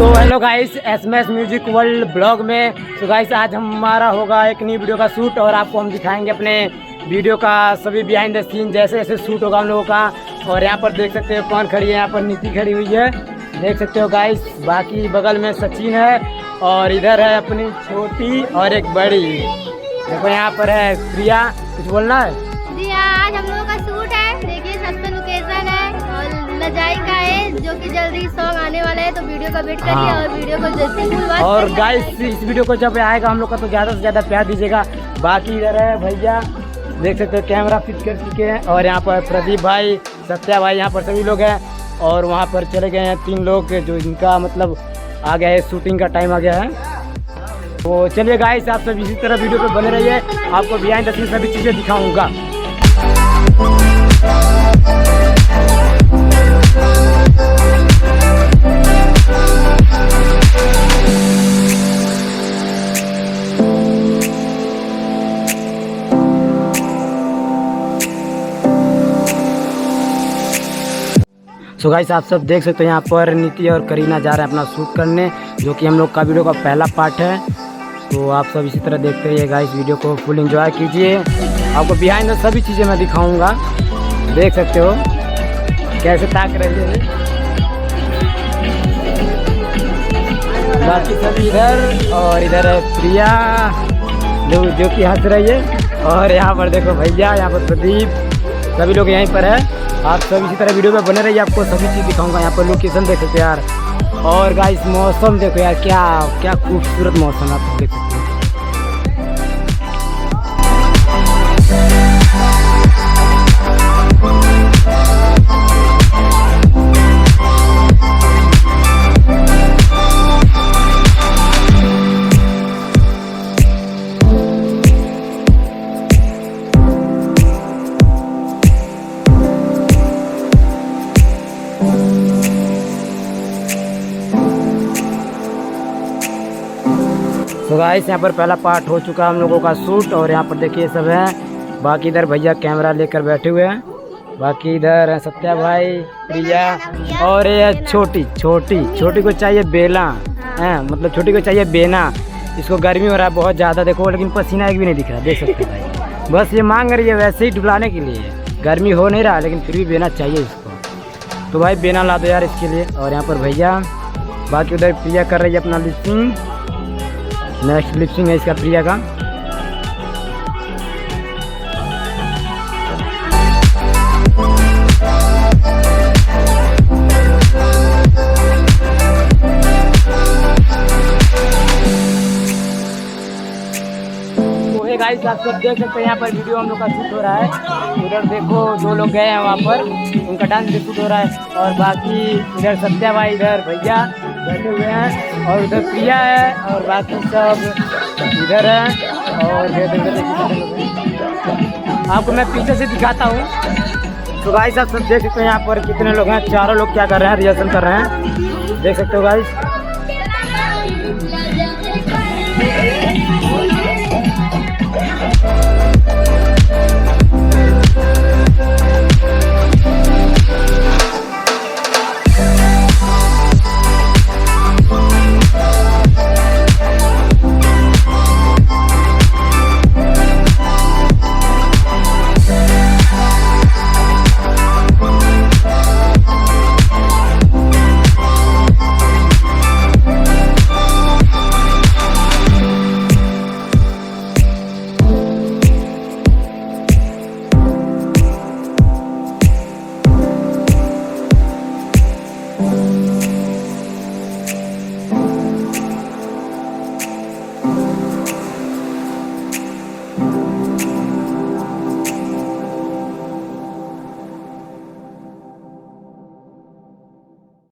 तो hello guys, SMS music world blog में। तो गाइस आज हमारा होगा एक नई वीडियो का शूट और आपको हम दिखाएंगे अपने वीडियो का सभी बिहाइंड द सीन जैसे जैसे शूट होगा हम लोगों का। और यहाँ पर देख सकते हो कौन खड़ी है, यहाँ पर नीति खड़ी हुई है, देख सकते हो गाइस। बाकी बगल में सचिन है और इधर है अपनी छोटी और एक बड़ी। देखो यहाँ पर है प्रिया, कुछ बोलना है? जी आज हम लोगों का शूट है, देखिए छत पे लोकेशन है और लजाई का है जो कि जल्दी सॉन्ग आने वाला है, तो वीडियो का वेट करिए। हाँ। और वीडियो को जल्दी और गाइस इस वीडियो को जब आएगा हम लोग का तो ज़्यादा से ज़्यादा प्यार दीजिएगा। बाकी इधर है भैया, देख सकते हो कैमरा फिट कर चुके हैं। और यहाँ पर प्रदीप भाई, सत्या भाई, यहाँ पर सभी लोग हैं। और वहाँ पर चले गए हैं 3 लोग जो इनका मतलब आ गया है, शूटिंग का टाइम आ गया है। तो चलिए गाइस आप सब इसी तरह वीडियो पे बने रहिए, आपको बिहाइंड द सीन सभी चीज़ें दिखाऊंगा। सो गाइस आप सब देख सकते हो यहाँ पर नीति और करीना जा रहे हैं अपना शूट करने, जो कि हम लोग का वीडियो का पहला पार्ट है। तो आप सब इसी तरह देखते रहिए गाइस, वीडियो को फुल एंजॉय कीजिए। आपको बिहाइंड सभी चीज़ें मैं दिखाऊंगा, देख सकते हो कैसे ताक रही है। बाकी सभी इधर, और इधर है प्रिया जो कि हंस रही है। और यहाँ पर देखो भैया, यहाँ पर प्रदीप, सभी लोग यहीं पर है। आप सब इसी तरह वीडियो में बने रहिए, आपको सभी चीज़ दिखाऊंगा। यहाँ पर लोकेशन देख सकते हो यार। और गाइस मौसम देखो यार, क्या क्या खूबसूरत मौसम आप देख सकते हो। तो गाइस यहाँ पर पहला पार्ट हो चुका हम लोगों का शूट। और यहाँ पर देखिए सब है। बाकी इधर भैया कैमरा लेकर बैठे हुए हैं। बाकी इधर है सत्या भाई, प्रिया, और ये छोटी को चाहिए बेला है, मतलब छोटी को चाहिए बेना। इसको गर्मी हो रहा है बहुत ज़्यादा, देखो लेकिन पसीना एक भी नहीं दिख रहा, देख सकते हैं भाई। बस ये मांग रही है वैसे ही डुलाने के लिए, गर्मी हो नहीं रहा लेकिन फिर भी बेना चाहिए इसको। तो भाई बेना ला दो यार इसके लिए। और यहाँ पर भैया, बाकी उधर प्रिया कर रही है अपना लिपसिंग, नेक्स्ट लिपसिंग है इसका प्रिया का। गाइस आप सब देख सकते हैं यहाँ पर वीडियो हम लोग का शूट हो रहा है। उधर देखो 2 लोग गए हैं वहाँ पर, उनका डांस भी शूट हो रहा है। और बाकी इधर सत्या भाई, इधर भैया बैठे हुए हैं। और उधर प्रिया है और बाकी सब इधर है। और आपको मैं पीछे से दिखाता हूँ। तो गाइस आप सब देख सकते हैं यहाँ पर कितने लोग हैं, 4 लोग क्या कर रहे हैं, रिहर्सल कर रहे हैं, देख सकते हो गाइस।